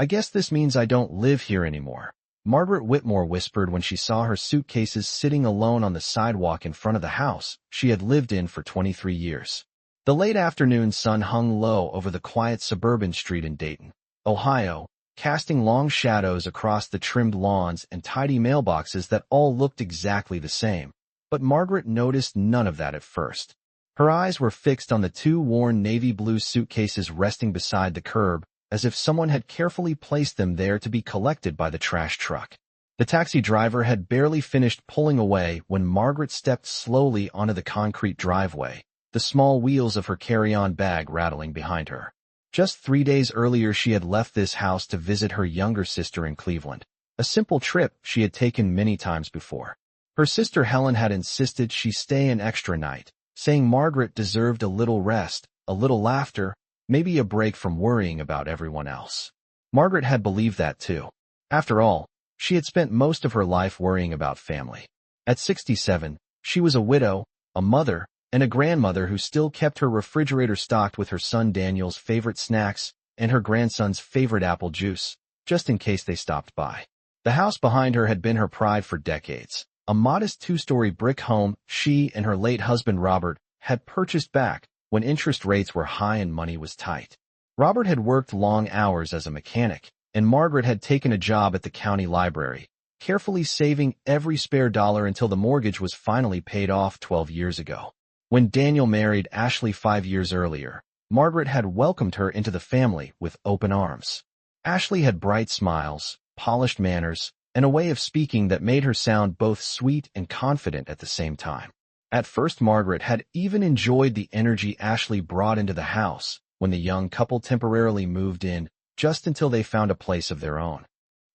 I guess this means I don't live here anymore, Margaret Whitmore whispered when she saw her suitcases sitting alone on the sidewalk in front of the house she had lived in for 23 years. The late afternoon sun hung low over the quiet suburban street in Dayton, Ohio, casting long shadows across the trimmed lawns and tidy mailboxes that all looked exactly the same. But Margaret noticed none of that at first. Her eyes were fixed on the two worn navy blue suitcases resting beside the curb, as if someone had carefully placed them there to be collected by the trash truck. The taxi driver had barely finished pulling away when Margaret stepped slowly onto the concrete driveway, the small wheels of her carry-on bag rattling behind her. Just 3 days earlier she had left this house to visit her younger sister in Cleveland, a simple trip she had taken many times before. Her sister Helen had insisted she stay an extra night, saying Margaret deserved a little rest, a little laughter, maybe a break from worrying about everyone else. Margaret had believed that too. After all, she had spent most of her life worrying about family. At 67, she was a widow, a mother, and a grandmother who still kept her refrigerator stocked with her son Daniel's favorite snacks and her grandson's favorite apple juice, just in case they stopped by. The house behind her had been her pride for decades, a modest 2-story brick home she and her late husband Robert had purchased back when interest rates were high and money was tight. Robert had worked long hours as a mechanic, and Margaret had taken a job at the county library, carefully saving every spare dollar until the mortgage was finally paid off 12 years ago. When Daniel married Ashley 5 years earlier, Margaret had welcomed her into the family with open arms. Ashley had bright smiles, polished manners, and a way of speaking that made her sound both sweet and confident at the same time. At first, Margaret had even enjoyed the energy Ashley brought into the house when the young couple temporarily moved in, just until they found a place of their own.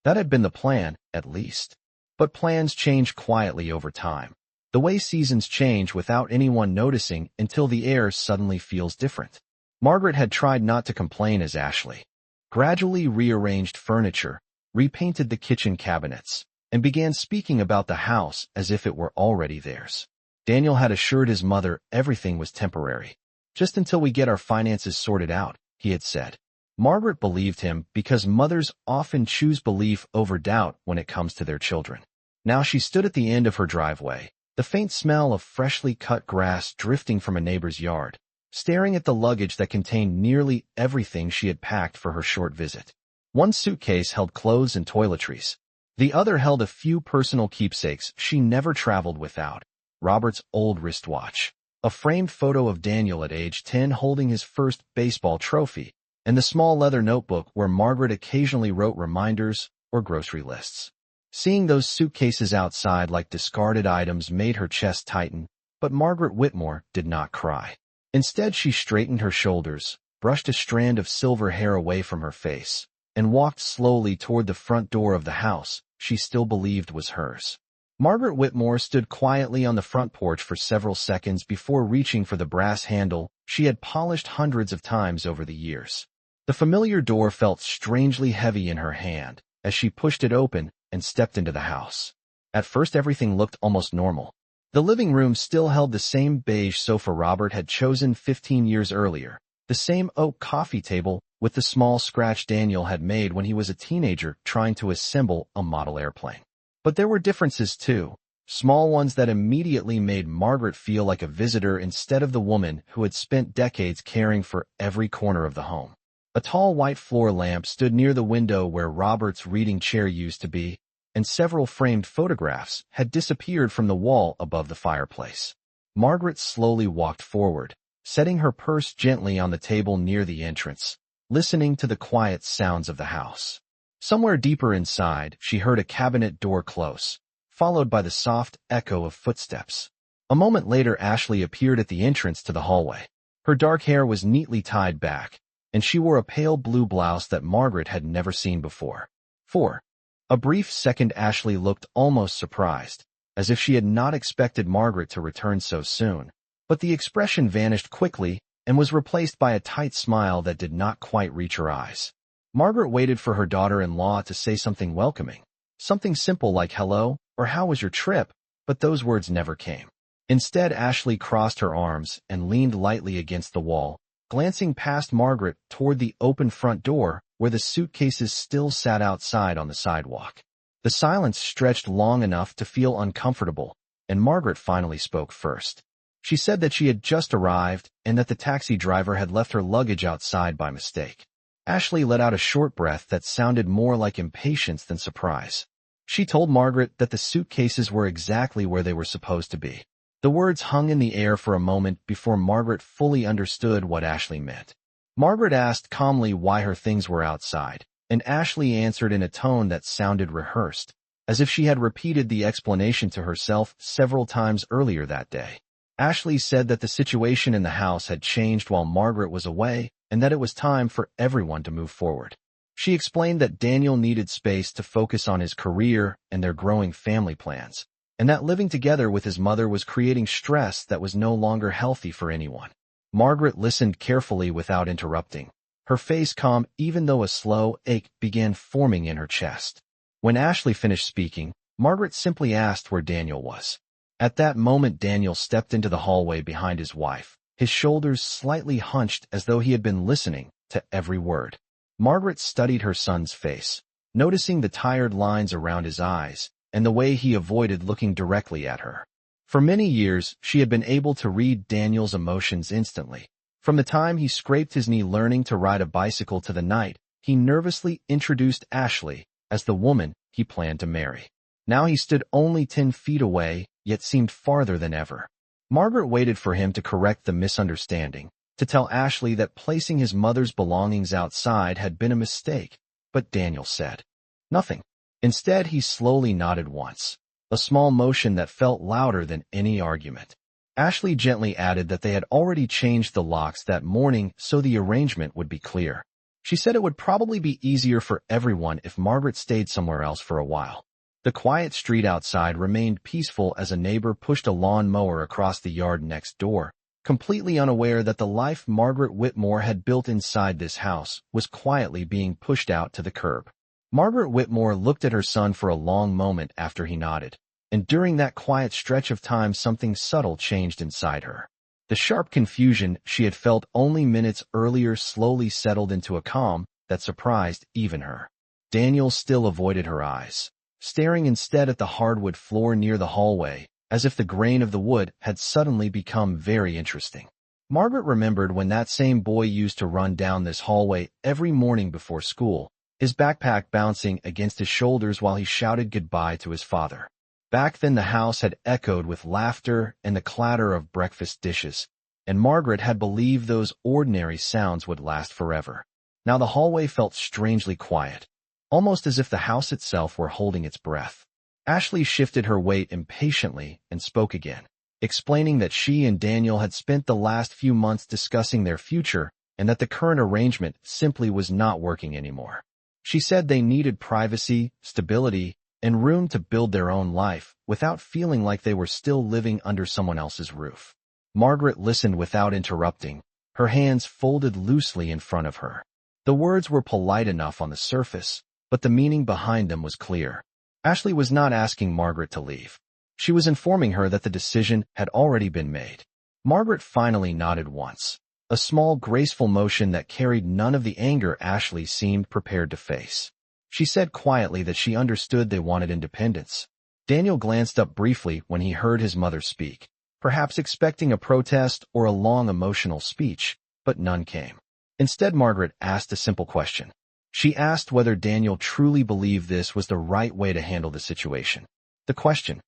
That had been the plan, at least. But plans change quietly over time, the way seasons change without anyone noticing until the air suddenly feels different. Margaret had tried not to complain as Ashley gradually rearranged furniture, repainted the kitchen cabinets, and began speaking about the house as if it were already theirs. Daniel had assured his mother everything was temporary. Just until we get our finances sorted out, he had said. Margaret believed him because mothers often choose belief over doubt when it comes to their children. Now she stood at the end of her driveway, the faint smell of freshly cut grass drifting from a neighbor's yard, staring at the luggage that contained nearly everything she had packed for her short visit. One suitcase held clothes and toiletries. The other held a few personal keepsakes she never traveled without. Robert's old wristwatch, a framed photo of Daniel at age 10 holding his first baseball trophy, and the small leather notebook where Margaret occasionally wrote reminders or grocery lists. Seeing those suitcases outside like discarded items made her chest tighten, but Margaret Whitmore did not cry. Instead, she straightened her shoulders, brushed a strand of silver hair away from her face, and walked slowly toward the front door of the house she still believed was hers. Margaret Whitmore stood quietly on the front porch for several seconds before reaching for the brass handle she had polished hundreds of times over the years. The familiar door felt strangely heavy in her hand as she pushed it open and stepped into the house. At first, everything looked almost normal. The living room still held the same beige sofa Robert had chosen 15 years earlier, the same oak coffee table with the small scratch Daniel had made when he was a teenager trying to assemble a model airplane. But there were differences too, small ones that immediately made Margaret feel like a visitor instead of the woman who had spent decades caring for every corner of the home. A tall white floor lamp stood near the window where Robert's reading chair used to be, and several framed photographs had disappeared from the wall above the fireplace. Margaret slowly walked forward, setting her purse gently on the table near the entrance, listening to the quiet sounds of the house. Somewhere deeper inside, she heard a cabinet door close, followed by the soft echo of footsteps. A moment later, Ashley appeared at the entrance to the hallway. Her dark hair was neatly tied back, and she wore a pale blue blouse that Margaret had never seen before. For a brief second, Ashley looked almost surprised, as if she had not expected Margaret to return so soon. But the expression vanished quickly and was replaced by a tight smile that did not quite reach her eyes. Margaret waited for her daughter-in-law to say something welcoming, something simple like hello or how was your trip, but those words never came. Instead, Ashley crossed her arms and leaned lightly against the wall, glancing past Margaret toward the open front door where the suitcases still sat outside on the sidewalk. The silence stretched long enough to feel uncomfortable, and Margaret finally spoke first. She said that she had just arrived and that the taxi driver had left her luggage outside by mistake. Ashley let out a short breath that sounded more like impatience than surprise. She told Margaret that the suitcases were exactly where they were supposed to be. The words hung in the air for a moment before Margaret fully understood what Ashley meant. Margaret asked calmly why her things were outside, and Ashley answered in a tone that sounded rehearsed, as if she had repeated the explanation to herself several times earlier that day. Ashley said that the situation in the house had changed while Margaret was away, and that it was time for everyone to move forward. She explained that Daniel needed space to focus on his career and their growing family plans, and that living together with his mother was creating stress that was no longer healthy for anyone. Margaret listened carefully without interrupting, her face calm even though a slow ache began forming in her chest. When Ashley finished speaking, Margaret simply asked where Daniel was. At that moment, Daniel stepped into the hallway behind his wife, his shoulders slightly hunched as though he had been listening to every word. Margaret studied her son's face, noticing the tired lines around his eyes and the way he avoided looking directly at her. For many years, she had been able to read Daniel's emotions instantly. From the time he scraped his knee learning to ride a bicycle to the night he nervously introduced Ashley as the woman he planned to marry. Now he stood only 10 feet away, yet seemed farther than ever. Margaret waited for him to correct the misunderstanding, to tell Ashley that placing his mother's belongings outside had been a mistake, but Daniel said nothing. Instead, he slowly nodded once, a small motion that felt louder than any argument. Ashley gently added that they had already changed the locks that morning so the arrangement would be clear. She said it would probably be easier for everyone if Margaret stayed somewhere else for a while. The quiet street outside remained peaceful as a neighbor pushed a lawn mower across the yard next door, completely unaware that the life Margaret Whitmore had built inside this house was quietly being pushed out to the curb. Margaret Whitmore looked at her son for a long moment after he nodded, and during that quiet stretch of time something subtle changed inside her. The sharp confusion she had felt only minutes earlier slowly settled into a calm that surprised even her. Daniel still avoided her eyes, staring instead at the hardwood floor near the hallway, as if the grain of the wood had suddenly become very interesting. Margaret remembered when that same boy used to run down this hallway every morning before school, his backpack bouncing against his shoulders while he shouted goodbye to his father. Back then the house had echoed with laughter and the clatter of breakfast dishes, and Margaret had believed those ordinary sounds would last forever. Now the hallway felt strangely quiet, almost as if the house itself were holding its breath. Ashley shifted her weight impatiently and spoke again, explaining that she and Daniel had spent the last few months discussing their future and that the current arrangement simply was not working anymore. She said they needed privacy, stability, and room to build their own life without feeling like they were still living under someone else's roof. Margaret listened without interrupting, her hands folded loosely in front of her. The words were polite enough on the surface, but the meaning behind them was clear. Ashley was not asking Margaret to leave. She was informing her that the decision had already been made. Margaret finally nodded once, a small, graceful motion that carried none of the anger Ashley seemed prepared to face. She said quietly that she understood they wanted independence. Daniel glanced up briefly when he heard his mother speak, perhaps expecting a protest or a long emotional speech, but none came. Instead, Margaret asked a simple question. She asked whether Daniel truly believed this was the right way to handle the situation. The question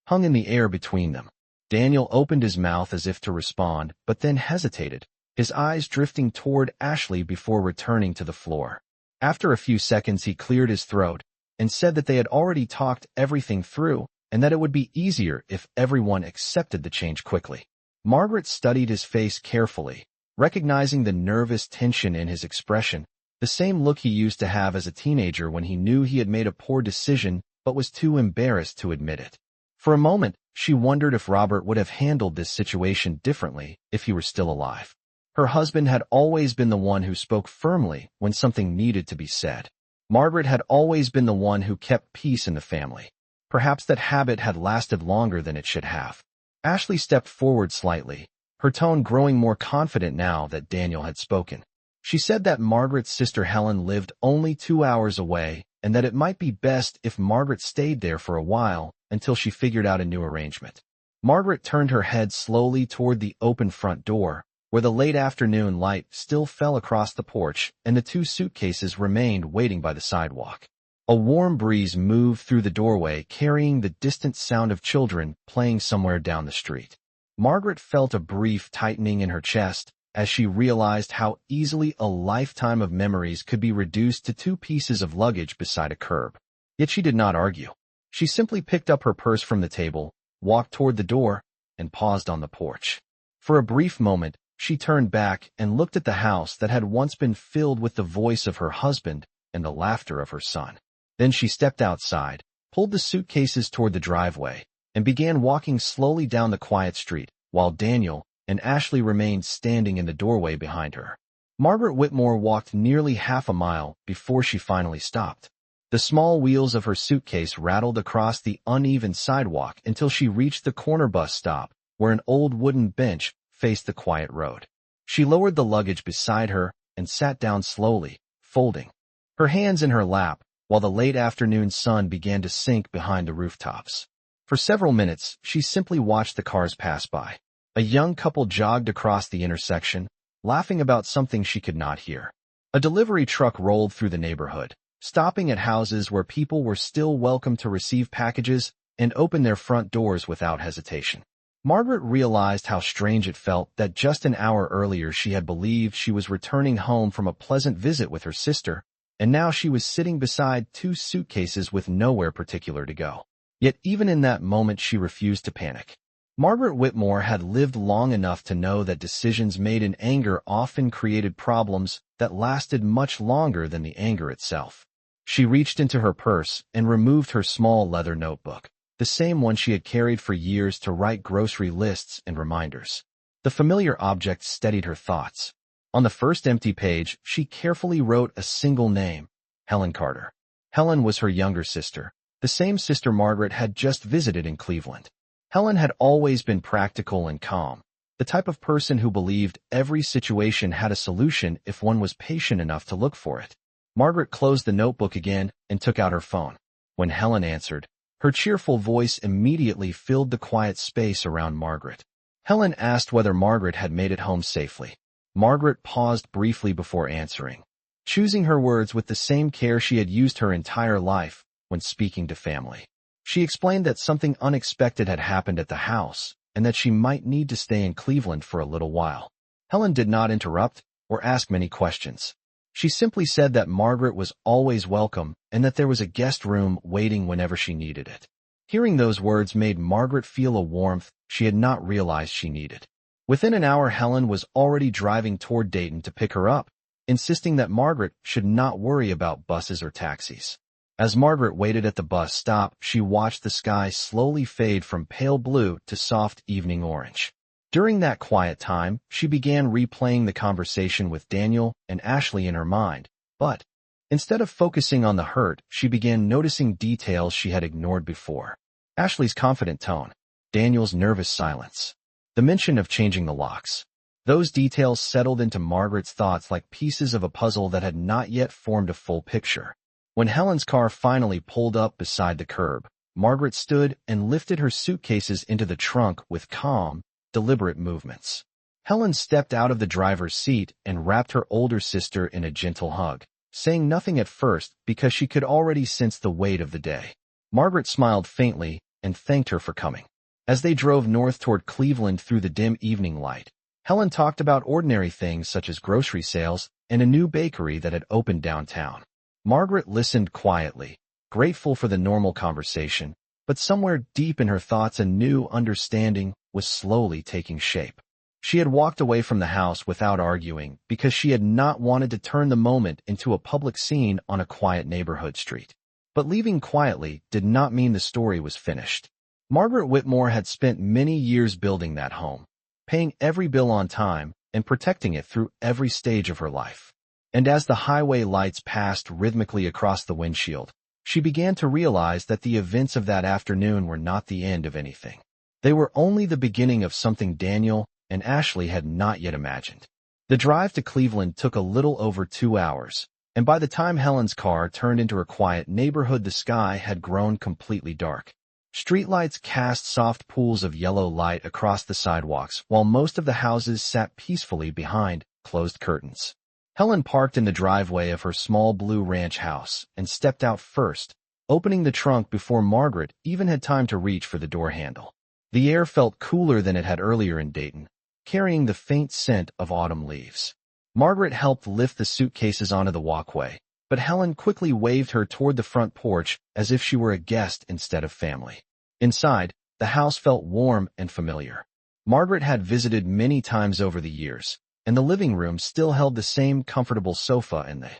hung in the air between them. Daniel opened his mouth as if to respond, but then hesitated, his eyes drifting toward Ashley before returning to the floor. After a few seconds, he cleared his throat and said that they had already talked everything through and that it would be easier if everyone accepted the change quickly. Margaret studied his face carefully, recognizing the nervous tension in his expression, the same look he used to have as a teenager when he knew he had made a poor decision but was too embarrassed to admit it. For a moment, she wondered if Robert would have handled this situation differently if he were still alive. Her husband had always been the one who spoke firmly when something needed to be said. Margaret had always been the one who kept peace in the family. Perhaps that habit had lasted longer than it should have. Ashley stepped forward slightly, her tone growing more confident now that Daniel had spoken. She said that Margaret's sister Helen lived only 2 hours away and that it might be best if Margaret stayed there for a while until she figured out a new arrangement. Margaret turned her head slowly toward the open front door, where the late afternoon light still fell across the porch and the 2 suitcases remained waiting by the sidewalk. A warm breeze moved through the doorway, carrying the distant sound of children playing somewhere down the street. Margaret felt a brief tightening in her chest as she realized how easily a lifetime of memories could be reduced to 2 pieces of luggage beside a curb. Yet she did not argue. She simply picked up her purse from the table, walked toward the door, and paused on the porch. For a brief moment, she turned back and looked at the house that had once been filled with the voice of her husband and the laughter of her son. Then she stepped outside, pulled the suitcases toward the driveway, and began walking slowly down the quiet street, while Daniel and Ashley remained standing in the doorway behind her. Margaret Whitmore walked nearly half a mile before she finally stopped. The small wheels of her suitcase rattled across the uneven sidewalk until she reached the corner bus stop, where an old wooden bench faced the quiet road. She lowered the luggage beside her and sat down slowly, folding her hands in her lap, while the late afternoon sun began to sink behind the rooftops. For several minutes, she simply watched the cars pass by. A young couple jogged across the intersection, laughing about something she could not hear. A delivery truck rolled through the neighborhood, stopping at houses where people were still welcome to receive packages and open their front doors without hesitation. Margaret realized how strange it felt that just an hour earlier she had believed she was returning home from a pleasant visit with her sister, and now she was sitting beside 2 suitcases with nowhere particular to go. Yet even in that moment she refused to panic. Margaret Whitmore had lived long enough to know that decisions made in anger often created problems that lasted much longer than the anger itself. She reached into her purse and removed her small leather notebook, the same one she had carried for years to write grocery lists and reminders. The familiar object steadied her thoughts. On the first empty page, she carefully wrote a single name: Helen Carter. Helen was her younger sister, the same sister Margaret had just visited in Cleveland. Helen had always been practical and calm, the type of person who believed every situation had a solution if one was patient enough to look for it. Margaret closed the notebook again and took out her phone. When Helen answered, her cheerful voice immediately filled the quiet space around Margaret. Helen asked whether Margaret had made it home safely. Margaret paused briefly before answering, choosing her words with the same care she had used her entire life when speaking to family. She explained that something unexpected had happened at the house and that she might need to stay in Cleveland for a little while. Helen did not interrupt or ask many questions. She simply said that Margaret was always welcome and that there was a guest room waiting whenever she needed it. Hearing those words made Margaret feel a warmth she had not realized she needed. Within an hour, Helen was already driving toward Dayton to pick her up, insisting that Margaret should not worry about buses or taxis. As Margaret waited at the bus stop, she watched the sky slowly fade from pale blue to soft evening orange. During that quiet time, she began replaying the conversation with Daniel and Ashley in her mind, but instead of focusing on the hurt, she began noticing details she had ignored before. Ashley's confident tone, Daniel's nervous silence, the mention of changing the locks. Those details settled into Margaret's thoughts like pieces of a puzzle that had not yet formed a full picture. When Helen's car finally pulled up beside the curb, Margaret stood and lifted her suitcases into the trunk with calm, deliberate movements. Helen stepped out of the driver's seat and wrapped her older sister in a gentle hug, saying nothing at first because she could already sense the weight of the day. Margaret smiled faintly and thanked her for coming. As they drove north toward Cleveland through the dim evening light, Helen talked about ordinary things such as grocery sales and a new bakery that had opened downtown. Margaret listened quietly, grateful for the normal conversation, but somewhere deep in her thoughts a new understanding was slowly taking shape. She had walked away from the house without arguing because she had not wanted to turn the moment into a public scene on a quiet neighborhood street. But leaving quietly did not mean the story was finished. Margaret Whitmore had spent many years building that home, paying every bill on time and protecting it through every stage of her life. And as the highway lights passed rhythmically across the windshield, she began to realize that the events of that afternoon were not the end of anything. They were only the beginning of something Daniel and Ashley had not yet imagined. The drive to Cleveland took a little over 2 hours, and by the time Helen's car turned into her quiet neighborhood, the sky had grown completely dark. Streetlights cast soft pools of yellow light across the sidewalks, while most of the houses sat peacefully behind closed curtains. Helen parked in the driveway of her small blue ranch house and stepped out first, opening the trunk before Margaret even had time to reach for the door handle. The air felt cooler than it had earlier in Dayton, carrying the faint scent of autumn leaves. Margaret helped lift the suitcases onto the walkway, but Helen quickly waved her toward the front porch as if she were a guest instead of family. Inside, the house felt warm and familiar. Margaret had visited many times over the years, and the living room still held the same comfortable sofa and the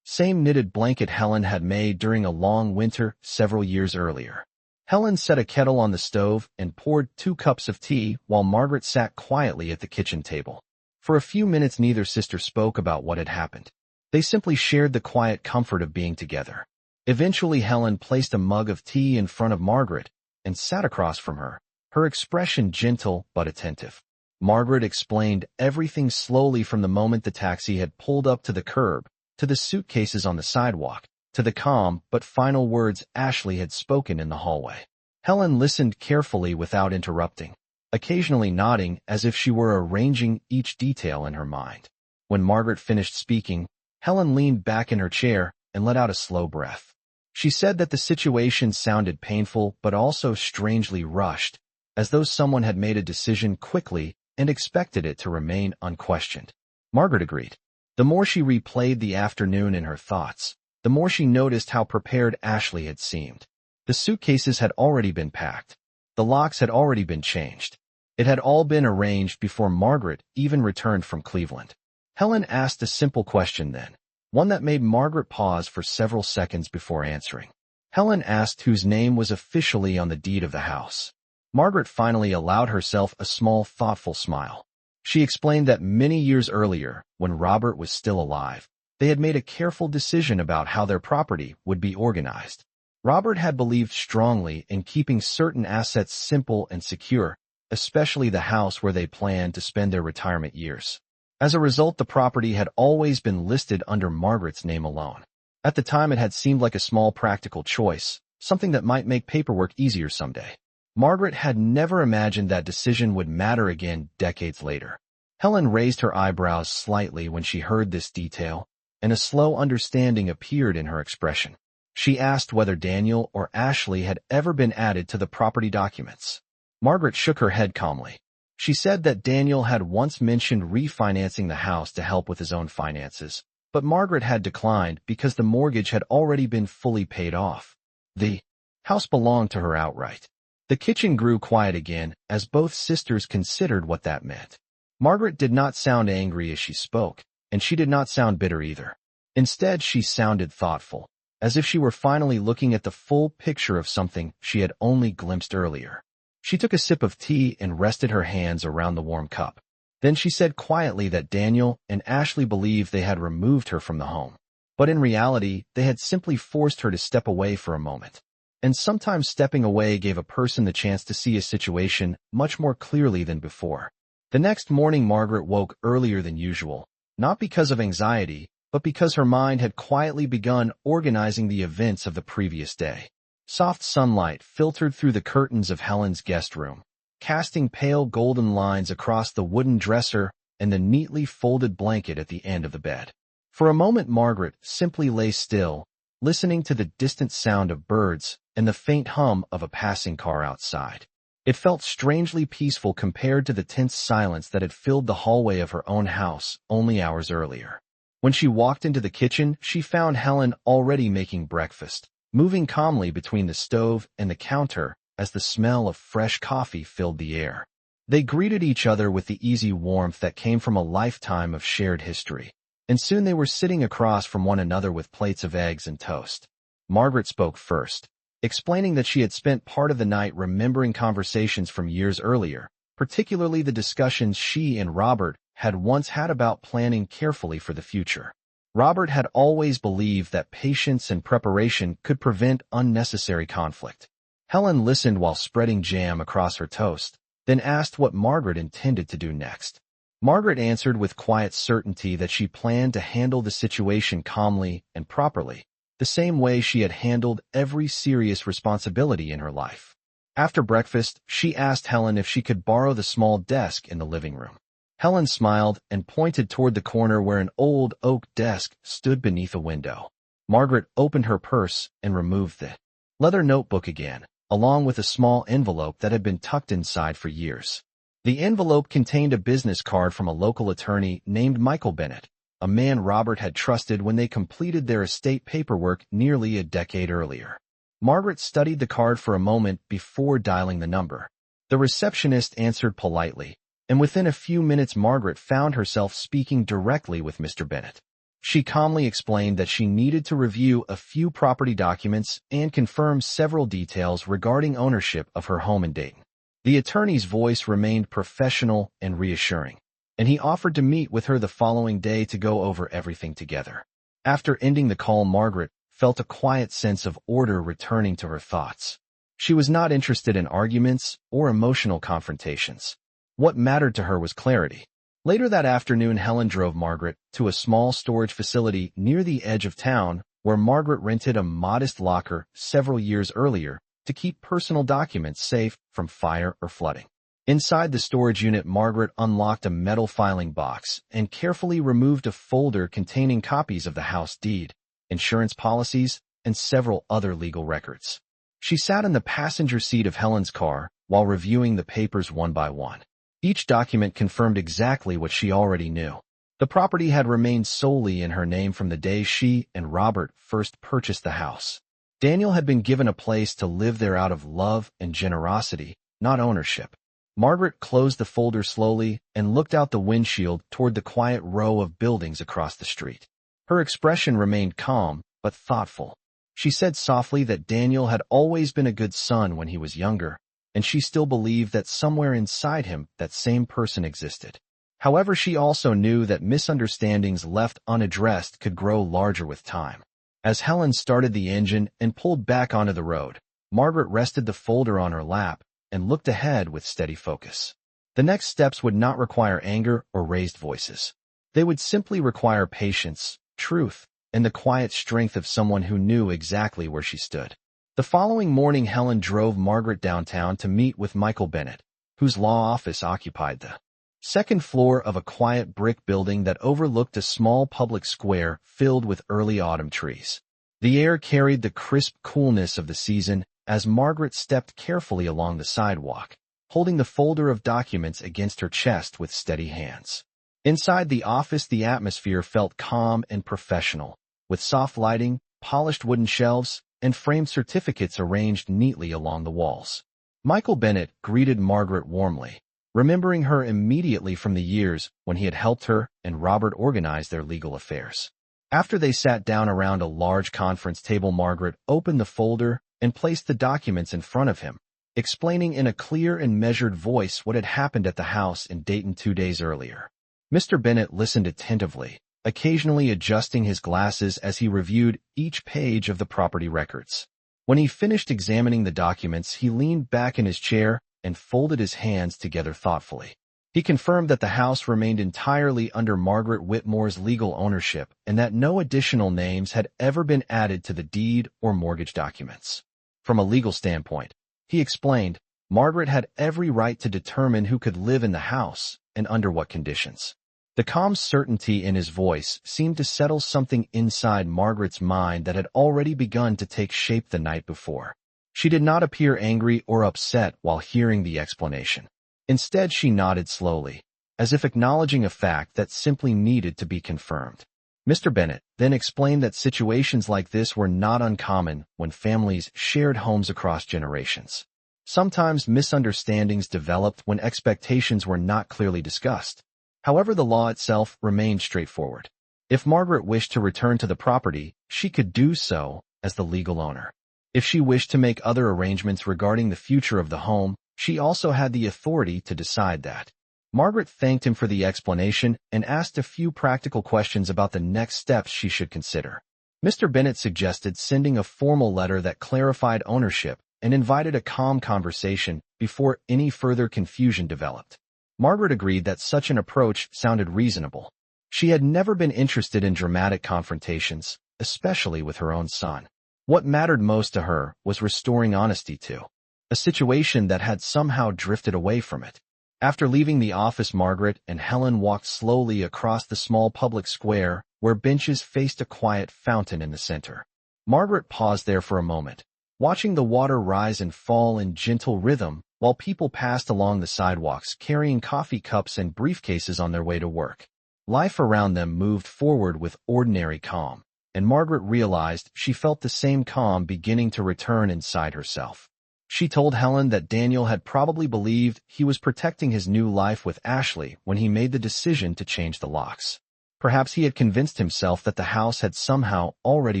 same knitted blanket Helen had made during a long winter several years earlier. Helen set a kettle on the stove and poured 2 cups of tea while Margaret sat quietly at the kitchen table. For a few minutes neither sister spoke about what had happened. They simply shared the quiet comfort of being together. Eventually Helen placed a mug of tea in front of Margaret and sat across from her, her expression gentle but attentive. Margaret explained everything slowly, from the moment the taxi had pulled up to the curb, to the suitcases on the sidewalk, to the calm but final words Ashley had spoken in the hallway. Helen listened carefully without interrupting, occasionally nodding as if she were arranging each detail in her mind. When Margaret finished speaking, Helen leaned back in her chair and let out a slow breath. She said that the situation sounded painful but also strangely rushed, as though someone had made a decision quickly and expected it to remain unquestioned. Margaret agreed. The more she replayed the afternoon in her thoughts, the more she noticed how prepared Ashley had seemed. The suitcases had already been packed. The locks had already been changed. It had all been arranged before Margaret even returned from Cleveland. Helen asked a simple question then, one that made Margaret pause for several seconds before answering. Helen asked whose name was officially on the deed of the house. Margaret finally allowed herself a small, thoughtful smile. She explained that many years earlier, when Robert was still alive, they had made a careful decision about how their property would be organized. Robert had believed strongly in keeping certain assets simple and secure, especially the house where they planned to spend their retirement years. As a result, the property had always been listed under Margaret's name alone. At the time, it had seemed like a small practical choice, something that might make paperwork easier someday. Margaret had never imagined that decision would matter again decades later. Helen raised her eyebrows slightly when she heard this detail, and a slow understanding appeared in her expression. She asked whether Daniel or Ashley had ever been added to the property documents. Margaret shook her head calmly. She said that Daniel had once mentioned refinancing the house to help with his own finances, but Margaret had declined because the mortgage had already been fully paid off. The house belonged to her outright. The kitchen grew quiet again as both sisters considered what that meant. Margaret did not sound angry as she spoke, and she did not sound bitter either. Instead, she sounded thoughtful, as if she were finally looking at the full picture of something she had only glimpsed earlier. She took a sip of tea and rested her hands around the warm cup. Then she said quietly that Daniel and Ashley believed they had removed her from the home. But in reality, they had simply forced her to step away for a moment. And sometimes stepping away gave a person the chance to see a situation much more clearly than before. The next morning, Margaret woke earlier than usual, not because of anxiety, but because her mind had quietly begun organizing the events of the previous day. Soft sunlight filtered through the curtains of Helen's guest room, casting pale golden lines across the wooden dresser and the neatly folded blanket at the end of the bed. For a moment, Margaret simply lay still, listening to the distant sound of birds and the faint hum of a passing car outside. It felt strangely peaceful compared to the tense silence that had filled the hallway of her own house only hours earlier. When she walked into the kitchen, she found Helen already making breakfast, moving calmly between the stove and the counter as the smell of fresh coffee filled the air. They greeted each other with the easy warmth that came from a lifetime of shared history, and soon they were sitting across from one another with plates of eggs and toast. Margaret spoke first, explaining that she had spent part of the night remembering conversations from years earlier, particularly the discussions she and Robert had once had about planning carefully for the future. Robert had always believed that patience and preparation could prevent unnecessary conflict. Helen listened while spreading jam across her toast, then asked what Margaret intended to do next. Margaret answered with quiet certainty that she planned to handle the situation calmly and properly, the same way she had handled every serious responsibility in her life. After breakfast, she asked Helen if she could borrow the small desk in the living room. Helen smiled and pointed toward the corner where an old oak desk stood beneath a window. Margaret opened her purse and removed the leather notebook again, along with a small envelope that had been tucked inside for years. The envelope contained a business card from a local attorney named Michael Bennett, a man Robert had trusted when they completed their estate paperwork nearly a decade earlier. Margaret studied the card for a moment before dialing the number. The receptionist answered politely, and within a few minutes Margaret found herself speaking directly with Mr. Bennett. She calmly explained that she needed to review a few property documents and confirm several details regarding ownership of her home in Dayton. The attorney's voice remained professional and reassuring, and he offered to meet with her the following day to go over everything together. After ending the call, Margaret felt a quiet sense of order returning to her thoughts. She was not interested in arguments or emotional confrontations. What mattered to her was clarity. Later that afternoon, Helen drove Margaret to a small storage facility near the edge of town where Margaret rented a modest locker several years earlier to keep personal documents safe from fire or flooding. Inside the storage unit, Margaret unlocked a metal filing box and carefully removed a folder containing copies of the house deed, insurance policies, and several other legal records. She sat in the passenger seat of Helen's car while reviewing the papers one by one. Each document confirmed exactly what she already knew. The property had remained solely in her name from the day she and Robert first purchased the house. Daniel had been given a place to live there out of love and generosity, not ownership. Margaret closed the folder slowly and looked out the windshield toward the quiet row of buildings across the street. Her expression remained calm but thoughtful. She said softly that Daniel had always been a good son when he was younger, and she still believed that somewhere inside him that same person existed. However, she also knew that misunderstandings left unaddressed could grow larger with time. As Helen started the engine and pulled back onto the road, Margaret rested the folder on her lap and looked ahead with steady focus. The next steps would not require anger or raised voices. They would simply require patience, truth, and the quiet strength of someone who knew exactly where she stood. The following morning, Helen drove Margaret downtown to meet with Michael Bennett, whose law office occupied the second floor of a quiet brick building that overlooked a small public square filled with early autumn trees. The air carried the crisp coolness of the season as Margaret stepped carefully along the sidewalk, holding the folder of documents against her chest with steady hands. Inside the office, the atmosphere felt calm and professional, with soft lighting, polished wooden shelves, and framed certificates arranged neatly along the walls. Michael Bennett greeted Margaret warmly, remembering her immediately from the years when he had helped her and Robert organize their legal affairs. After they sat down around a large conference table, Margaret opened the folder and placed the documents in front of him, explaining in a clear and measured voice what had happened at the house in Dayton 2 days earlier. Mr. Bennett listened attentively, occasionally adjusting his glasses as he reviewed each page of the property records. When he finished examining the documents, he leaned back in his chair and folded his hands together thoughtfully. He confirmed that the house remained entirely under Margaret Whitmore's legal ownership and that no additional names had ever been added to the deed or mortgage documents. From a legal standpoint, he explained, Margaret had every right to determine who could live in the house and under what conditions. The calm certainty in his voice seemed to settle something inside Margaret's mind that had already begun to take shape the night before. She did not appear angry or upset while hearing the explanation. Instead, she nodded slowly, as if acknowledging a fact that simply needed to be confirmed. Mr. Bennett then explained that situations like this were not uncommon when families shared homes across generations. Sometimes misunderstandings developed when expectations were not clearly discussed. However, the law itself remained straightforward. If Margaret wished to return to the property, she could do so as the legal owner. If she wished to make other arrangements regarding the future of the home, she also had the authority to decide that. Margaret thanked him for the explanation and asked a few practical questions about the next steps she should consider. Mr. Bennett suggested sending a formal letter that clarified ownership and invited a calm conversation before any further confusion developed. Margaret agreed that such an approach sounded reasonable. She had never been interested in dramatic confrontations, especially with her own son. What mattered most to her was restoring honesty to a situation that had somehow drifted away from it. After leaving the office, Margaret and Helen walked slowly across the small public square where benches faced a quiet fountain in the center. Margaret paused there for a moment, watching the water rise and fall in gentle rhythm while people passed along the sidewalks carrying coffee cups and briefcases on their way to work. Life around them moved forward with ordinary calm, and Margaret realized she felt the same calm beginning to return inside herself. She told Helen that Daniel had probably believed he was protecting his new life with Ashley when he made the decision to change the locks. Perhaps he had convinced himself that the house had somehow already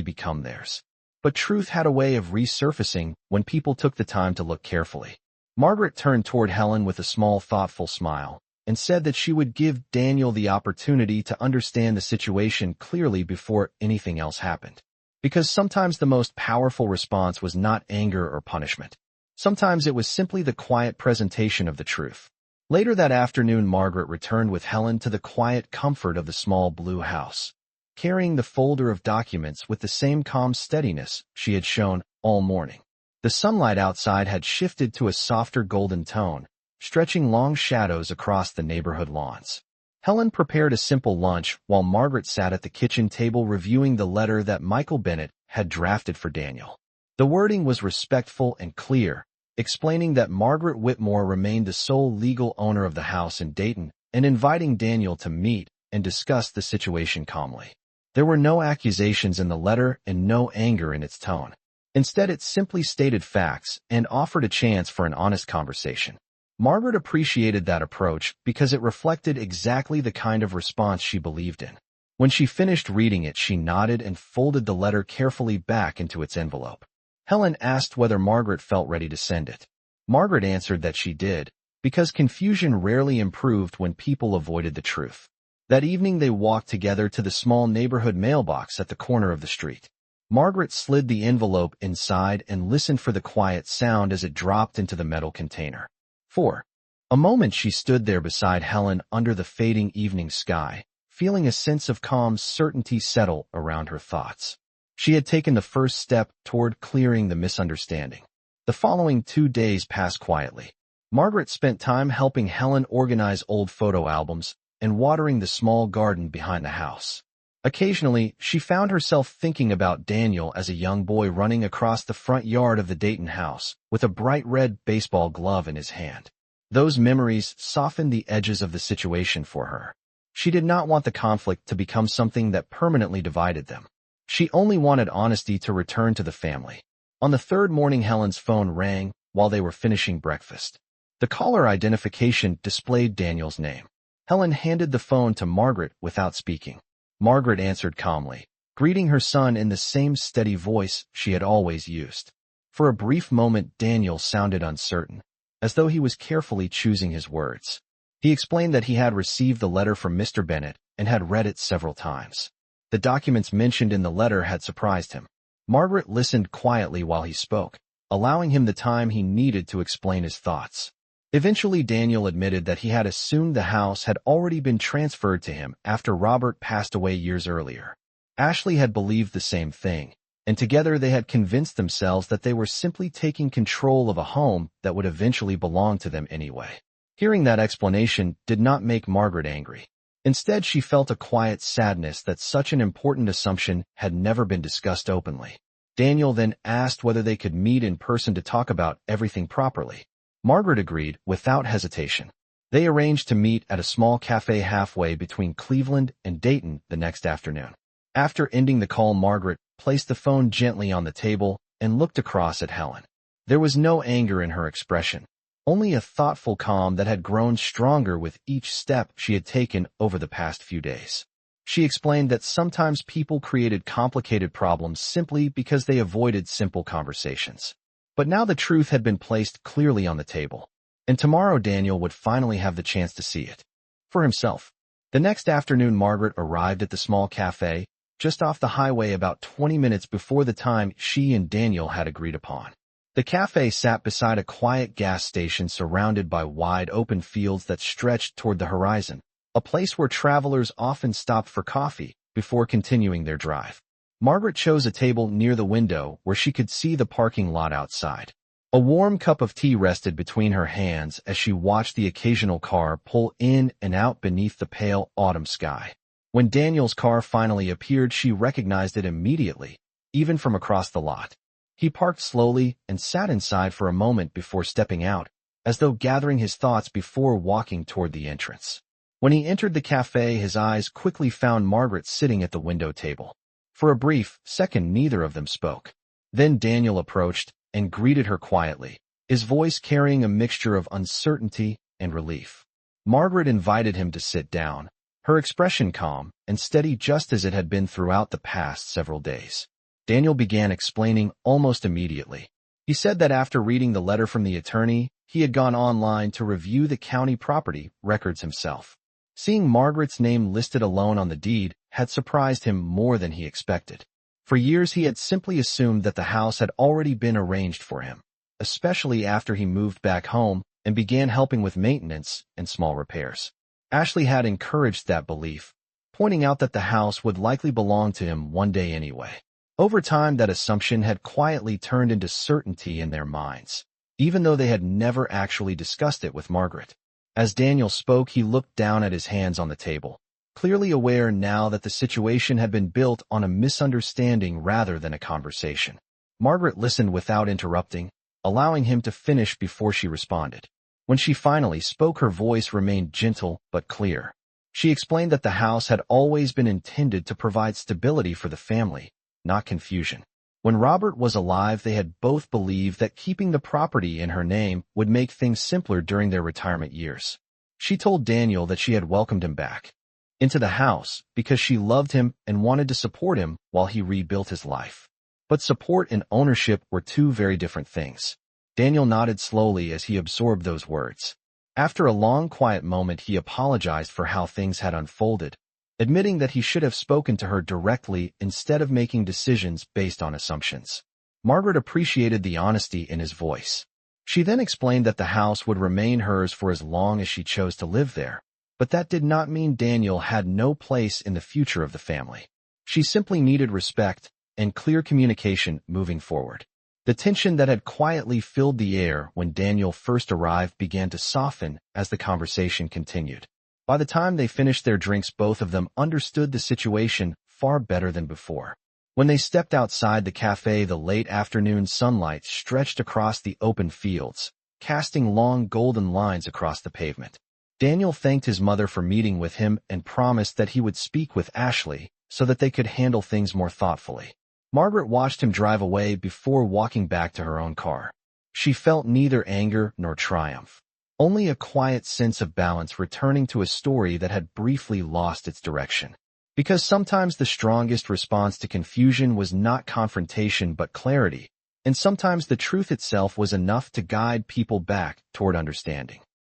become theirs. But truth had a way of resurfacing when people took the time to look carefully. Margaret turned toward Helen with a small, thoughtful smile and said that she would give Daniel the opportunity to understand the situation clearly before anything else happened. Because sometimes the most powerful response was not anger or punishment. Sometimes it was simply the quiet presentation of the truth. Later that afternoon, Margaret returned with Helen to the quiet comfort of the small blue house, carrying the folder of documents with the same calm steadiness she had shown all morning. The sunlight outside had shifted to a softer golden tone, stretching long shadows across the neighborhood lawns. Helen prepared a simple lunch while Margaret sat at the kitchen table reviewing the letter that Michael Bennett had drafted for Daniel. The wording was respectful and clear, explaining that Margaret Whitmore remained the sole legal owner of the house in Dayton and inviting Daniel to meet and discuss the situation calmly. There were no accusations in the letter and no anger in its tone. Instead, it simply stated facts and offered a chance for an honest conversation. Margaret appreciated that approach because it reflected exactly the kind of response she believed in. When she finished reading it, she nodded and folded the letter carefully back into its envelope. Helen asked whether Margaret felt ready to send it. Margaret answered that she did, because confusion rarely improved when people avoided the truth. That evening they walked together to the small neighborhood mailbox at the corner of the street. Margaret slid the envelope inside and listened for the quiet sound as it dropped into the metal container. For a moment she stood there beside Helen under the fading evening sky, feeling a sense of calm certainty settle around her thoughts. She had taken the first step toward clearing the misunderstanding. The following 2 days passed quietly. Margaret spent time helping Helen organize old photo albums and watering the small garden behind the house. Occasionally, she found herself thinking about Daniel as a young boy running across the front yard of the Dayton house with a bright red baseball glove in his hand. Those memories softened the edges of the situation for her. She did not want the conflict to become something that permanently divided them. She only wanted honesty to return to the family. On the third morning, Helen's phone rang while they were finishing breakfast. The caller identification displayed Daniel's name. Helen handed the phone to Margaret without speaking. Margaret answered calmly, greeting her son in the same steady voice she had always used. For a brief moment, Daniel sounded uncertain, as though he was carefully choosing his words. He explained that he had received the letter from Mr. Bennett and had read it several times. The documents mentioned in the letter had surprised him. Margaret listened quietly while he spoke, allowing him the time he needed to explain his thoughts. Eventually, Daniel admitted that he had assumed the house had already been transferred to him after Robert passed away years earlier. Ashley had believed the same thing, and together they had convinced themselves that they were simply taking control of a home that would eventually belong to them anyway. Hearing that explanation did not make Margaret angry. Instead, she felt a quiet sadness that such an important assumption had never been discussed openly. Daniel then asked whether they could meet in person to talk about everything properly. Margaret agreed without hesitation. They arranged to meet at a small cafe halfway between Cleveland and Dayton the next afternoon. After ending the call, Margaret placed the phone gently on the table and looked across at Helen. There was no anger in her expression, only a thoughtful calm that had grown stronger with each step she had taken over the past few days. She explained that sometimes people created complicated problems simply because they avoided simple conversations. But now the truth had been placed clearly on the table, and tomorrow Daniel would finally have the chance to see it for himself. The next afternoon, Margaret arrived at the small cafe, just off the highway about 20 minutes before the time she and Daniel had agreed upon. The cafe sat beside a quiet gas station surrounded by wide open fields that stretched toward the horizon, a place where travelers often stopped for coffee before continuing their drive. Margaret chose a table near the window where she could see the parking lot outside. A warm cup of tea rested between her hands as she watched the occasional car pull in and out beneath the pale autumn sky. When Daniel's car finally appeared, she recognized it immediately, even from across the lot. He parked slowly and sat inside for a moment before stepping out, as though gathering his thoughts before walking toward the entrance. When he entered the cafe, his eyes quickly found Margaret sitting at the window table. For a brief second, neither of them spoke. Then Daniel approached and greeted her quietly, his voice carrying a mixture of uncertainty and relief. Margaret invited him to sit down, her expression calm and steady just as it had been throughout the past several days. Daniel began explaining almost immediately. He said that after reading the letter from the attorney, he had gone online to review the county property records himself. Seeing Margaret's name listed alone on the deed had surprised him more than he expected. For years he had simply assumed that the house had already been arranged for him, especially after he moved back home and began helping with maintenance and small repairs. Ashley had encouraged that belief, pointing out that the house would likely belong to him one day anyway. Over time, that assumption had quietly turned into certainty in their minds, even though they had never actually discussed it with Margaret. As Daniel spoke, he looked down at his hands on the table, clearly aware now that the situation had been built on a misunderstanding rather than a conversation. Margaret listened without interrupting, allowing him to finish before she responded. When she finally spoke, her voice remained gentle but clear. She explained that the house had always been intended to provide stability for the family, not confusion. When Robert was alive, they had both believed that keeping the property in her name would make things simpler during their retirement years. She told Daniel that she had welcomed him back into the house because she loved him and wanted to support him while he rebuilt his life. But support and ownership were two very different things. Daniel nodded slowly as he absorbed those words. After a long, quiet moment, he apologized for how things had unfolded, admitting that he should have spoken to her directly instead of making decisions based on assumptions. Margaret appreciated the honesty in his voice. She then explained that the house would remain hers for as long as she chose to live there, but that did not mean Daniel had no place in the future of the family. She simply needed respect and clear communication moving forward. The tension that had quietly filled the air when Daniel first arrived began to soften as the conversation continued. By the time they finished their drinks, both of them understood the situation far better than before. When they stepped outside the cafe, the late afternoon sunlight stretched across the open fields, casting long golden lines across the pavement. Daniel thanked his mother for meeting with him and promised that he would speak with Ashley so that they could handle things more thoughtfully. Margaret watched him drive away before walking back to her own car. She felt neither anger nor triumph, only a quiet sense of balance, returning to a story that had briefly lost its direction. Because sometimes the strongest response to confusion was not confrontation but clarity, and sometimes the truth itself was enough to guide people back toward understanding.